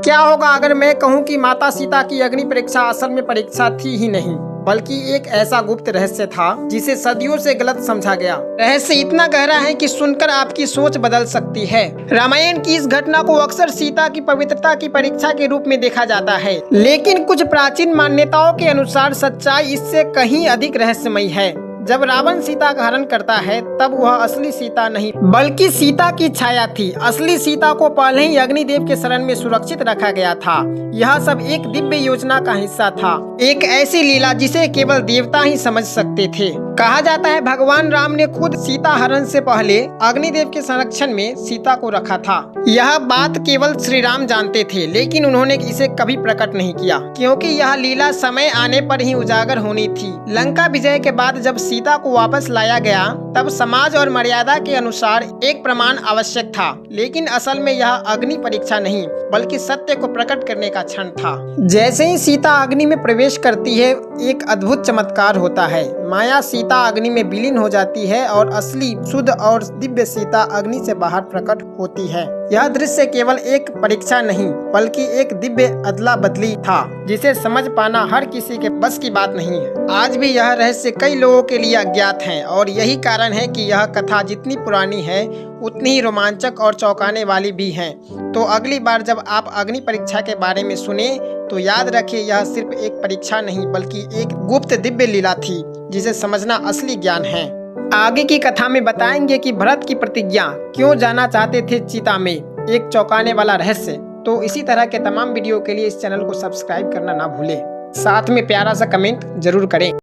क्या होगा अगर मैं कहूँ कि माता सीता की अग्नि परीक्षा असल में परीक्षा थी ही नहीं, बल्कि एक ऐसा गुप्त रहस्य था जिसे सदियों से गलत समझा गया। रहस्य इतना गहरा है कि सुनकर आपकी सोच बदल सकती है। रामायण की इस घटना को अक्सर सीता की पवित्रता की परीक्षा के रूप में देखा जाता है, लेकिन कुछ प्राचीन मान्यताओं के अनुसार सच्चाई इससे कहीं अधिक रहस्यमयी है। जब रावण सीता का हरण करता है तब वह असली सीता नहीं बल्कि सीता की छाया थी। असली सीता को पहले ही अग्निदेव के शरण में सुरक्षित रखा गया था। यह सब एक दिव्य योजना का हिस्सा था, एक ऐसी लीला जिसे केवल देवता ही समझ सकते थे। कहा जाता है भगवान राम ने खुद सीता हरण से पहले अग्निदेव के संरक्षण में सीता को रखा था। यह बात केवल श्री राम जानते थे, लेकिन उन्होंने इसे कभी प्रकट नहीं किया, क्योंकि यह लीला समय आने पर ही उजागर होनी थी। लंका विजय के बाद जब सीता को वापस लाया गया तब समाज और मर्यादा के अनुसार एक प्रमाण आवश्यक था, लेकिन असल में यह अग्नि परीक्षा नहीं बल्कि सत्य को प्रकट करने का क्षण था। जैसे ही सीता अग्नि में प्रवेश करती है, एक अद्भुत चमत्कार होता है। माया सीता अग्नि में विलीन हो जाती है और असली शुद्ध और दिव्य सीता अग्नि से बाहर प्रकट होती है। यह दृश्य केवल एक परीक्षा नहीं बल्कि एक दिव्य अदला बदली था, जिसे समझ पाना हर किसी के बस की बात नहीं है। आज भी यह रहस्य कई लोगों के लिए अज्ञात है और यही कारण है कि यह कथा जितनी पुरानी है उतनी ही रोमांचक और चौंकाने वाली भी है। तो अगली बार जब आप अग्नि परीक्षा के बारे में सुने तो याद रखिए, यह सिर्फ एक परीक्षा नहीं बल्कि एक गुप्त दिव्य लीला थी जिसे समझना असली ज्ञान है। आगे की कथा में बताएंगे कि भरत की प्रतिज्ञा क्यों जाना चाहते थे चिता में, एक चौंकाने वाला रहस्य। तो इसी तरह के तमाम वीडियो के लिए इस चैनल को सब्सक्राइब करना ना भूलें, साथ में प्यारा सा कमेंट जरूर करें।